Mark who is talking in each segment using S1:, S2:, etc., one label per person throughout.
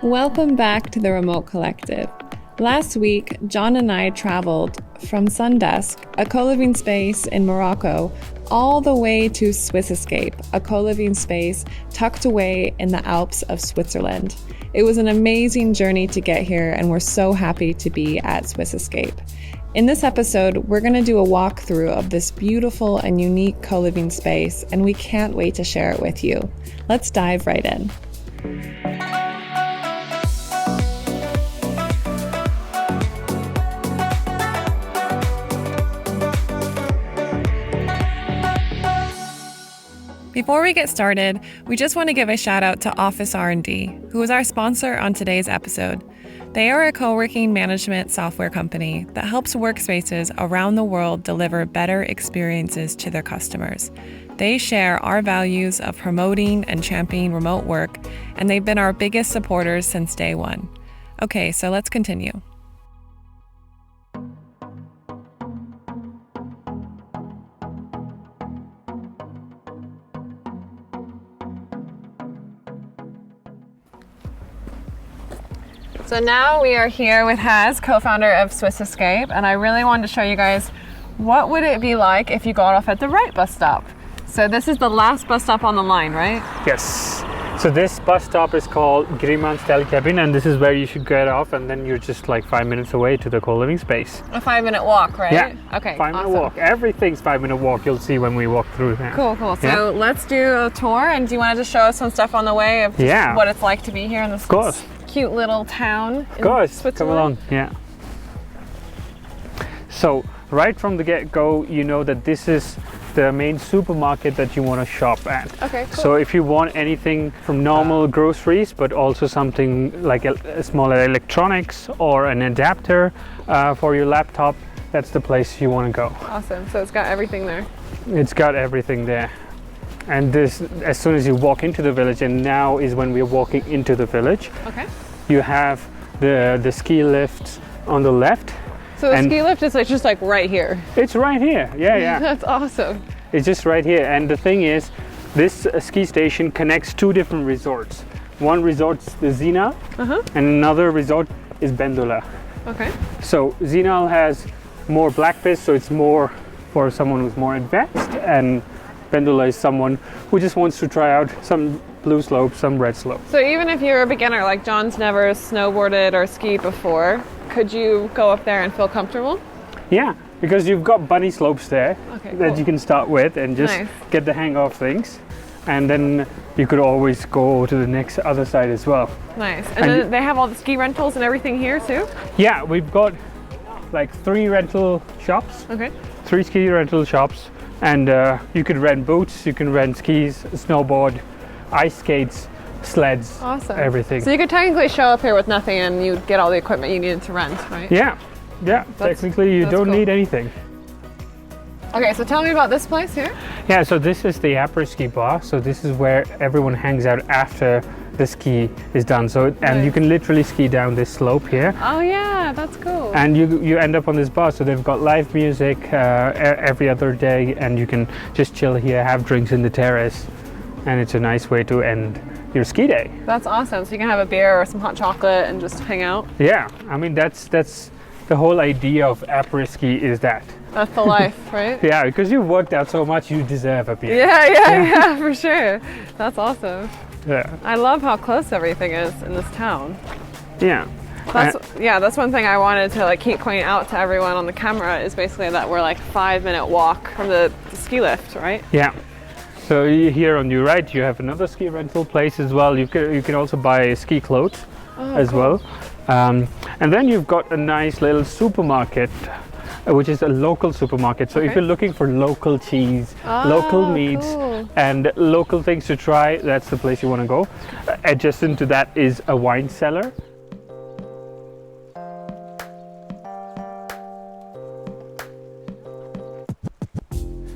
S1: Welcome back to the Remote Collective. Last week, John and I traveled from Sundesk, a co-living space in Morocco, all the way to Swiss Escape, a co-living space tucked away in the Alps of Switzerland. It was an amazing journey to get here, and we're so happy to be at Swiss Escape. In this episode, we're going to do a walkthrough of this beautiful and unique co-living space, and we can't wait to share it with you. Let's dive right in. Before we get started, we just want to give a shout out to Office R&D, who is our sponsor on today's episode. They are a co-working management software company that helps workspaces around the world deliver better experiences to their customers. They share our values of promoting and championing remote work, and they've been our biggest supporters since day one. Okay, so let's continue. So now we are here with Haz, co-founder of Swiss Escape, and I really wanted to show you guys what would it be like if you got off at the right bus stop. So this is the last bus stop on the line, right?
S2: Yes. So this bus stop is called Cabin, and this is where you should get off, and then you're just like 5 minutes away to the co-living space.
S1: A 5-minute walk, right?
S2: Yeah.
S1: Okay.
S2: 5-minute walk. Everything's 5-minute walk. You'll see when we walk through there.
S1: Cool. So let's do a tour, and do you want to just show us some stuff on the way of what it's like to be here in this cute little town in Switzerland?
S2: Come along. Yeah. So right from the get-go, you know that this is the main supermarket that you want to shop at.
S1: Okay, cool.
S2: So if you want anything from normal groceries, but also something like a smaller electronics or an adapter for your laptop, that's the place you want to go.
S1: Awesome. So it's got everything there.
S2: It's got everything there. And this, as soon as you walk into the village, and now is when we're walking into the village, you have the ski lift on the left.
S1: So the ski lift is just like right here.
S2: It's right here, yeah.
S1: That's awesome.
S2: It's just right here. And the thing is, this ski station connects two different resorts. One resort's the Zinal, and another resort is Bendola.
S1: Okay.
S2: So Zinal has more black pist, so it's more for someone who's more advanced, and Bendola is someone who just wants to try out some blue slopes, some red slopes.
S1: So even if you're a beginner, like John's never snowboarded or skied before, could you go up there and feel comfortable?
S2: Yeah, because you've got bunny slopes there that you can start with and just get the hang of things. And then you could always go to the next other side as well.
S1: Nice. And then they have all the ski rentals and everything here too?
S2: Yeah, we've got like 3 rental shops.
S1: Okay.
S2: 3 ski rental shops. And you could rent boots, you can rent skis, snowboard, ice skates, sleds, everything.
S1: So you could technically show up here with nothing and you'd get all the equipment you needed to rent, right?
S2: Yeah. Technically you don't need anything.
S1: Okay, so tell me about this place here.
S2: Yeah, so this is the après-ski bar. So this is where everyone hangs out after the ski is done. So and you can literally ski down this slope here.
S1: Oh yeah, that's cool.
S2: And you end up on this bar. So they've got live music every other day, and you can just chill here, have drinks in the terrace, and it's a nice way to end your ski day.
S1: That's awesome. So you can have a beer or some hot chocolate and just hang out.
S2: Yeah, I mean that's the whole idea of après-ski is that.
S1: That's the life, right?
S2: Yeah, because you've worked out so much, you deserve a beer.
S1: Yeah, for sure. That's awesome.
S2: Yeah.
S1: I love how close everything is in this town.
S2: Yeah.
S1: That's one thing I wanted to keep pointing out to everyone on the camera is basically that we're 5-minute walk from the ski lift, right?
S2: Yeah. So here on your right, you have another ski rental place as well. You can also buy ski clothes as well. And then you've got a nice little supermarket, which is a local supermarket. So if you're looking for local cheese, local meats, and local things to try, that's the place you want to go. Adjacent to that is a wine cellar.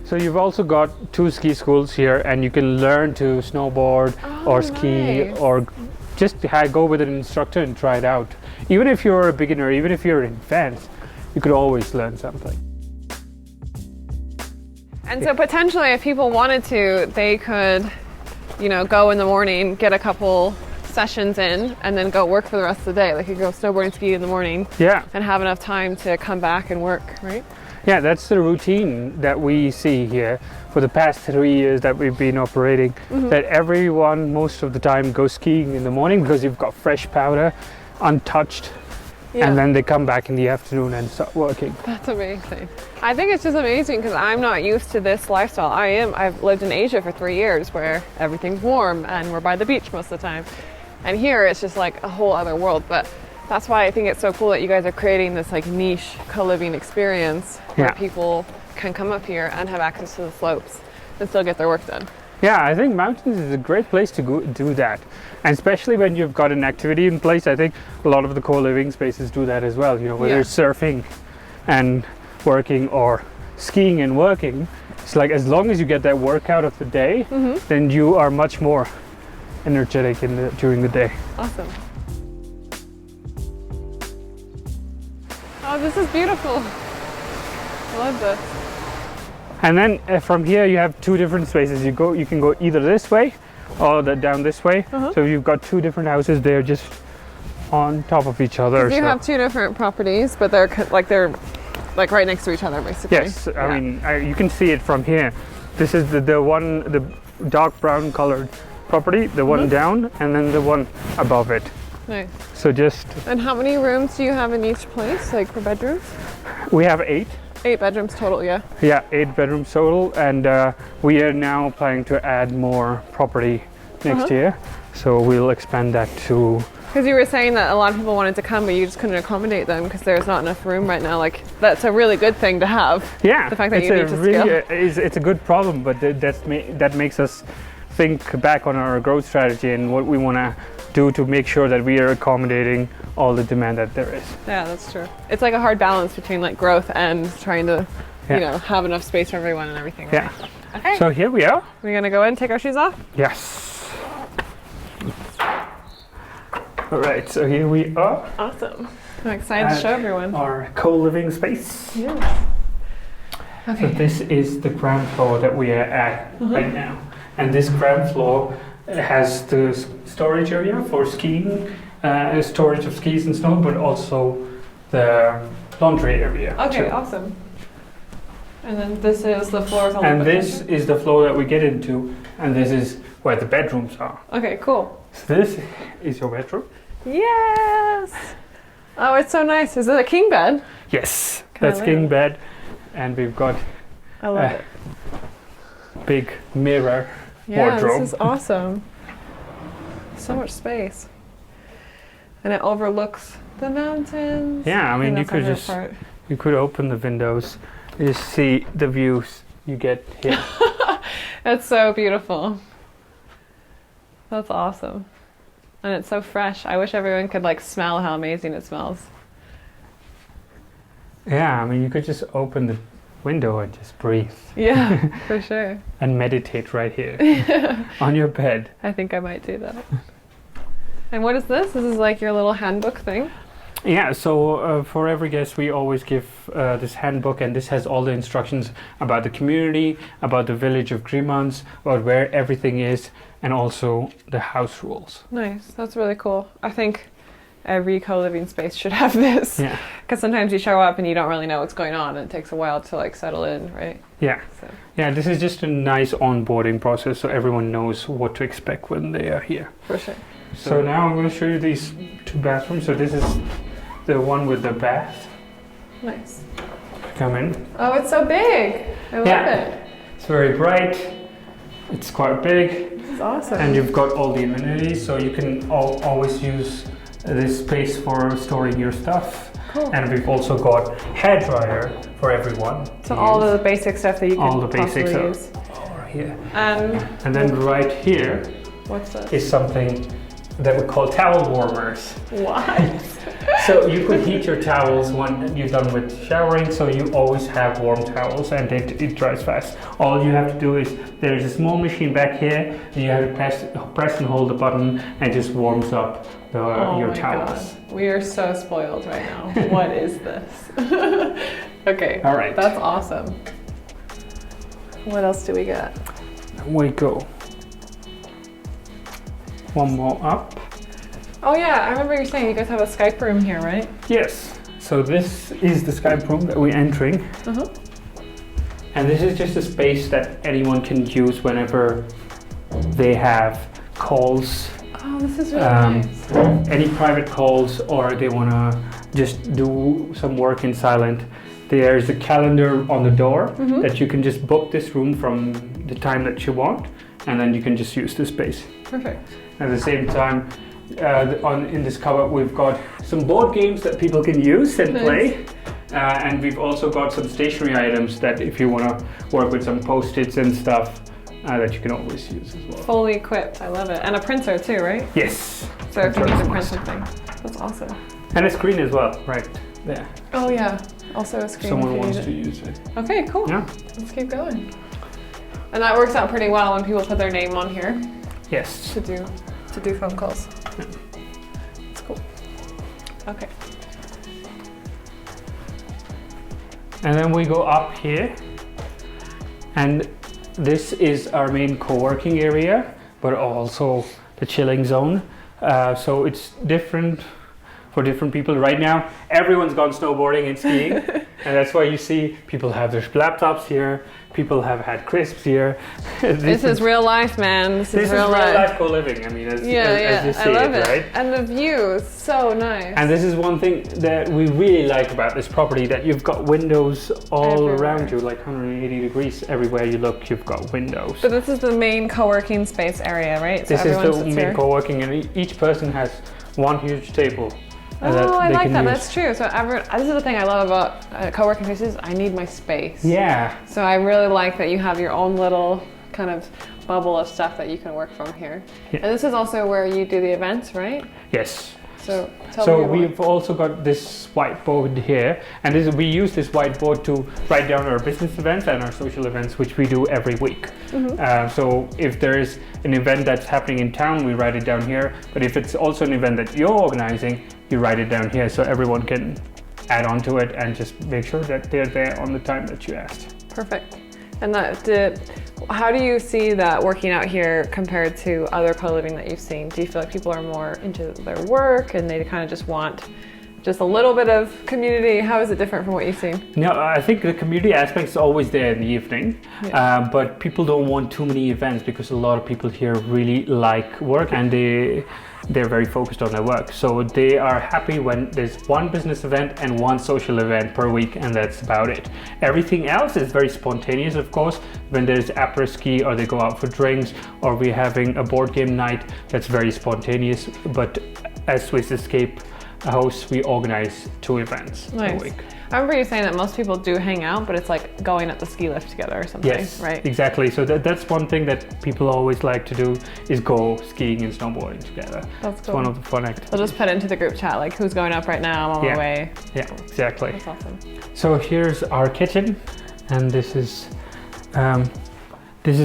S2: So you've also got 2 ski schools here, and you can learn to snowboard or ski or just go with an instructor and try it out. Even if you're a beginner, even if you're advanced, you could always learn something.
S1: And so potentially if people wanted to, they could, go in the morning, get a couple sessions in and then go work for the rest of the day. Like you go snowboarding, ski in the morning, and have enough time to come back and work, right?
S2: Yeah, that's the routine that we see here for the past 3 years that we've been operating. That everyone most of the time goes skiing in the morning because you've got fresh powder, untouched, and then they come back in the afternoon and start working.
S1: That's amazing. I think it's just amazing because I'm not used to this lifestyle. I've lived in Asia for 3 years where everything's warm and we're by the beach most of the time. And here it's just like a whole other world. But that's why I think it's so cool that you guys are creating this like niche co-living experience where people can come up here and have access to the slopes and still get their work done.
S2: Yeah, I think mountains is a great place to go do that. And especially when you've got an activity in place, I think a lot of the co-living spaces do that as well. You know, whether it's surfing and working or skiing and working, it's like as long as you get that work out of the day, then you are much more energetic during the day.
S1: Awesome. Oh, this is beautiful. I love this.
S2: And then from here you have two different spaces. You can go either this way or down this way. So you've got two different houses there just on top of each other.
S1: You have two different properties, but they're like right next to each other basically.
S2: Yes, I mean you can see it from here. This is the dark brown colored property, the one down, and then the one above it.
S1: Nice.
S2: So just.
S1: And how many rooms do you have in each place, like for bedrooms?
S2: We have 8.
S1: 8 bedrooms total, yeah.
S2: Yeah, 8 bedrooms total, and we are now planning to add more property next year. So we'll expand that to.
S1: Because you were saying that a lot of people wanted to come, but you just couldn't accommodate them because there's not enough room right now. Like that's a really good thing to have.
S2: Yeah,
S1: the fact that you need to scale.
S2: It's a good problem, but that makes us think back on our growth strategy and what we want to do to make sure that we are accommodating all the demand that there is.
S1: Yeah, that's true. It's like a hard balance between like growth and trying to, you know, have enough space for everyone and everything. Right?
S2: Yeah.
S1: Okay.
S2: So here we are.
S1: We're gonna go in and take our shoes off?
S2: Yes. All right, so here we are.
S1: Awesome. I'm excited to show everyone.
S2: Our co-living space.
S1: Yes. Okay.
S2: So this is the ground floor that we are at right now. And this ground floor has the storage area for skiing, storage of skis and snow, but also the laundry area.
S1: Okay,
S2: too.
S1: Awesome. And then this is the floors on
S2: and this is the floor that we get into, and this is where the bedrooms are.
S1: Okay, cool.
S2: So this is your bedroom.
S1: Yes! Oh, it's so nice. Is it a king bed?
S2: Yes, that's king bed. And we've got
S1: I love it.
S2: Big mirror wardrobe.
S1: This is awesome. So much space. And it overlooks the mountains.
S2: Yeah, I mean you could open the windows and just see the views you get here.
S1: It's so beautiful. That's awesome. And it's so fresh. I wish everyone could like smell how amazing it smells.
S2: Yeah, I mean you could just open the window and just breathe.
S1: Yeah, for sure.
S2: And meditate right here on your bed.
S1: I think I might do that. And what is this? This is like your little handbook thing?
S2: Yeah, so for every guest we always give this handbook, and this has all the instructions about the community, about the village of Grimans, about where everything is, and also the house rules.
S1: Nice, that's really cool. I think every co-living space should have this.
S2: Yeah.
S1: Because sometimes you show up and you don't really know what's going on, and it takes a while to like settle in, right?
S2: Yeah. So. Yeah, this is just a nice onboarding process so everyone knows what to expect when they are here.
S1: For sure.
S2: So now I'm going to show you these 2 bathrooms. So this is the one with the bath.
S1: Nice.
S2: Come in.
S1: Oh, it's so big. I love it.
S2: It's very bright. It's quite big.
S1: This is awesome.
S2: And you've got all the amenities, so you can always use this space for storing your stuff.
S1: Cool.
S2: And we've also got hairdryer for everyone.
S1: So all the basic stuff that you can possibly use.
S2: Over here.
S1: And
S2: then right here
S1: what's that?
S2: Is something that we call towel warmers.
S1: What?
S2: So you could heat your towels when you're done with showering, so you always have warm towels, and it dries fast. All you have to do is, there's a small machine back here, and you have to press and hold the button, and it just warms up your towels.
S1: God. We are so spoiled right now. What is this? Okay.
S2: All right.
S1: That's awesome. What else do we got?
S2: We go. One more up.
S1: Oh yeah, I remember you saying you guys have a Skype room here, right?
S2: Yes. So this is the Skype room that we're entering. And this is just a space that anyone can use whenever they have calls.
S1: Oh, this is really nice.
S2: Any private calls, or they want to just do some work in silent. There's a calendar on the door that you can just book this room from the time that you want, and then you can just use the space.
S1: Perfect.
S2: At the same time, in this cupboard we've got some board games that people can use and play. And we've also got some stationery items that if you want to work with some post-its and stuff, that you can always use as well.
S1: Fully equipped, I love it. And a printer too, right?
S2: Yes.
S1: So if you need to print something, that's awesome.
S2: And a screen as well, right there.
S1: Oh yeah, also a screen.
S2: Someone wants to use it.
S1: Okay, cool.
S2: Yeah.
S1: Let's keep going. And that works out pretty well when people put their name on here.
S2: Yes.
S1: To do phone calls. Yeah. That's cool. Okay.
S2: And then we go up here, and this is our main co-working area, but also the chilling zone. So it's different for different people. Right now, everyone's gone snowboarding and skiing, and that's why you see people have their laptops here. People have had crisps here.
S1: This is real life, man. This is real life
S2: co-living. I mean, as you see
S1: I love it,
S2: right?
S1: And the view is so nice.
S2: And this is one thing that we really like about this property, that you've got windows all around you, like 180 degrees. Everywhere you look, you've got windows.
S1: But this is the main co-working space area, right? So
S2: this is the main co-working, and each person has one huge table.
S1: Oh, I like that. That's true. So this is the thing I love about co-working spaces. I need my space.
S2: Yeah.
S1: So I really like that you have your own little kind of bubble of stuff that you can work from here. Yeah. And this is also where you do the events, right?
S2: Yes.
S1: So tell me
S2: we've also got this whiteboard here, and we use this whiteboard to write down our business events and our social events, which we do every week. So if there is an event that's happening in town, we write it down here. But if it's also an event that you're organizing, you write it down here, so everyone can add on to it and just make sure that they're there on the time that you asked.
S1: Perfect. And how do you see that working out here compared to other co-living that you've seen? Do you feel like people are more into their work and they kind of just want just a little bit of community? How is it different from what you've seen?
S2: No, I think the community aspect is always there in the evening, but people don't want too many events because a lot of people here really like work, and they're very focused on their work. So they are happy when there's one business event and one social event per week, and that's about it. Everything else is very spontaneous, of course. When there's après-ski, or they go out for drinks, or we're having a board game night, that's very spontaneous. But as Swiss Escape hosts, we organize 2 events per week.
S1: I remember you saying that most people do hang out, but it's like going at the ski lift together or something,
S2: yes,
S1: right?
S2: Exactly. So that's one thing that people always like to do, is go skiing and snowboarding together.
S1: That's cool.
S2: It's one of the fun activities.
S1: I'll just put into the group chat, like, who's going up right now? I'm on my way.
S2: Yeah, exactly.
S1: That's awesome.
S2: So here's our kitchen, and this is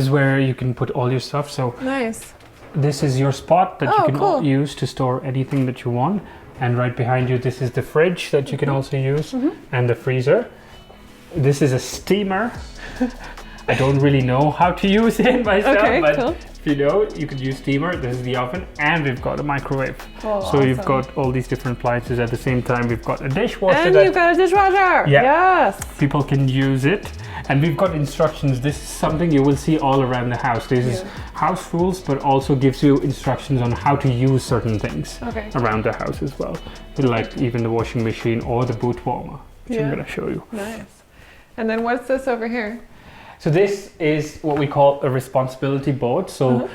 S2: where you can put all your stuff. So
S1: nice.
S2: This is your spot that you can use to store anything that you want. And right behind you, this is the fridge that you can also use, and the freezer. This is a steamer. I don't really know how to use it myself, but if you know, you could use steamer. This is the oven, and we've got a microwave. So awesome. You've got all these different appliances at the same time. We've got a dishwasher.
S1: And you've got a dishwasher!
S2: Yeah,
S1: yes!
S2: People can use it. And we've got instructions. This is something you will see all around the house. This is house rules, but also gives you instructions on how to use certain things around the house as well. Like even the washing machine or the boot warmer, which I'm going to show you.
S1: Nice. And then what's this over here?
S2: So this is what we call a responsibility board. So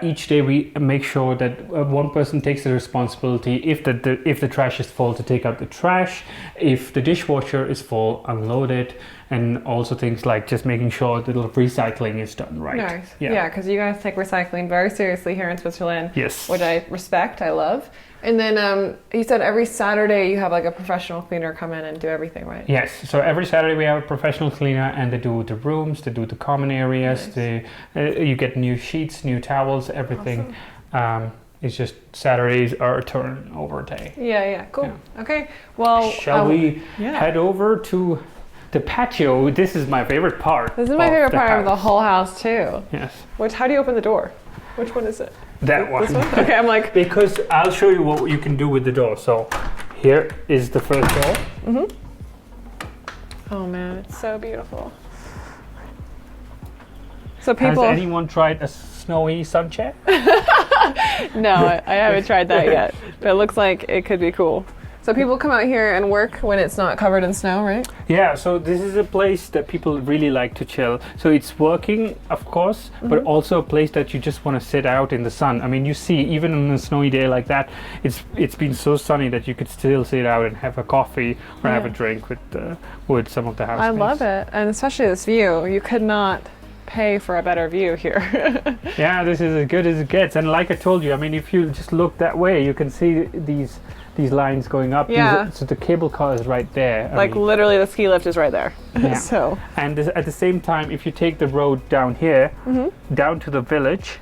S2: each day we make sure that one person takes the responsibility. If the trash is full, to take out the trash. If the dishwasher is full, unload it. And also things like just making sure that the recycling is done right.
S1: Nice. Yeah, because you guys take recycling very seriously here in Switzerland.
S2: Yes.
S1: Which I respect, I love. And then you said every Saturday you have like a professional cleaner come in and do everything, right?
S2: Yes. So every Saturday we have a professional cleaner, and they do the rooms, they do the common areas. Nice. You get new sheets, new towels, everything. Awesome. It's just Saturdays are a turnover day.
S1: Yeah, cool. Yeah. Okay, well...
S2: Shall we head over to the patio? This is my favorite part.
S1: This is my favorite part of the whole house too.
S2: Yes.
S1: How do you open the door? Which one is it?
S2: That one.
S1: This one? Okay, I'm like...
S2: Because I'll show you what you can do with the door. So here is the first door.
S1: Mm-hmm. Oh man, it's so beautiful. So people...
S2: Has anyone tried a snowy sun chair?
S1: No, I haven't tried that yet. But it looks like it could be cool. So people come out here and work when it's not covered in snow, right?
S2: Yeah, so this is a place that people really like to chill. So it's working, of course, but also a place that you just want to sit out in the sun. I mean, you see, even on a snowy day like that, it's been so sunny that you could still sit out and have a coffee or have a drink with some of the housemates.
S1: I love it, and especially this view. You could not pay for a better view here.
S2: Yeah, this is as good as it gets. And like I told you, I mean, if you just look that way, you can see these lines going up.
S1: Yeah.
S2: So the cable car is right there. I
S1: Like
S2: mean,
S1: literally the ski lift is right there.
S2: Yeah.
S1: So.
S2: And at the same time, if you take the road down here, down to the village,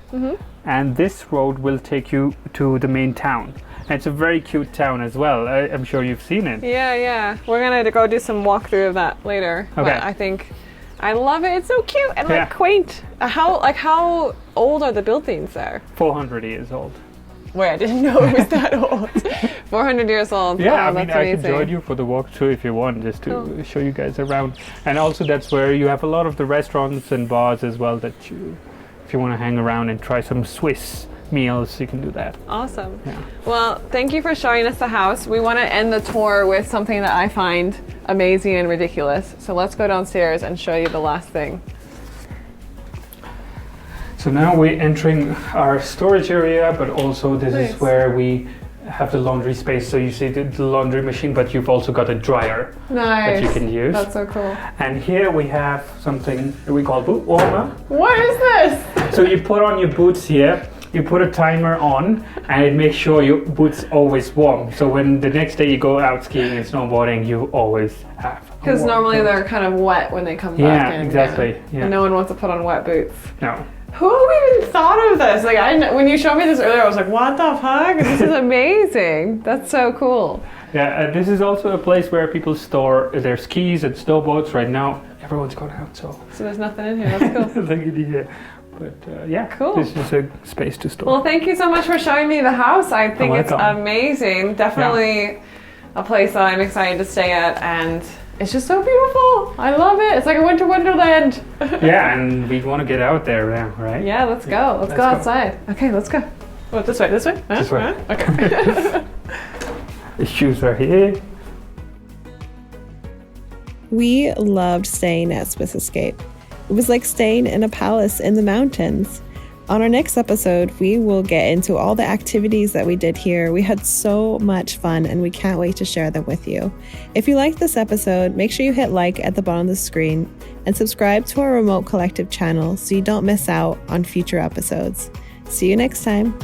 S2: and this road will take you to the main town. And it's a very cute town as well. I'm sure you've seen it.
S1: Yeah. We're gonna go do some walkthrough of that later.
S2: Okay.
S1: But I think I love it. It's so cute and like quaint. How old are the buildings there?
S2: 400 years old.
S1: Wait, I didn't know it was that old. 400 years old.
S2: Yeah,
S1: Oh,
S2: I mean,
S1: that's amazing.
S2: I can join you for the walkthrough if you want, just to show you guys around. And also that's where you have a lot of the restaurants and bars as well that if you want to hang around and try some Swiss meals, you can do that.
S1: Awesome.
S2: Yeah.
S1: Well, thank you for showing us the house. We want to end the tour with something that I find amazing and ridiculous. So let's go downstairs and show you the last thing.
S2: So now we're entering our storage area, but also this is where we have the laundry space. So you see the laundry machine, but you've also got a dryer that you can use.
S1: That's so cool.
S2: And here we have something that we call boot warmer.
S1: What is this?
S2: So you put on your boots here, you put a timer on, and it makes sure your boots always warm. So when the next day you go out skiing and snowboarding, you always have.
S1: Because normally they're kind of wet when they come back in.
S2: Yeah, exactly. Yeah.
S1: And no one wants to put on wet boots.
S2: No.
S1: Who even thought of this? Like, when you showed me this earlier, I was like, what the fuck? This is amazing. That's so cool.
S2: Yeah, this is also a place where people store their skis and snowboards. Right now, everyone's gone out, so
S1: there's nothing in here. That's cool.
S2: Look at here. But yeah,
S1: cool.
S2: This is a space to store.
S1: Well, thank you so much for showing me the house. I think it's amazing. Definitely a place that I'm excited to stay at, and it's just so beautiful. I love it. It's like a winter wonderland.
S2: Yeah, and we want to get out there now, right?
S1: Yeah, let's go. Let's go outside. Okay, let's go. What, this way? This way? Huh?
S2: This way.
S1: Okay.
S2: The shoes are here.
S3: We loved staying at Swiss Escape. It was like staying in a palace in the mountains. On our next episode, we will get into all the activities that we did here. We had so much fun and we can't wait to share them with you. If you liked this episode, make sure you hit like at the bottom of the screen and subscribe to our Remote Collective channel so you don't miss out on future episodes. See you next time.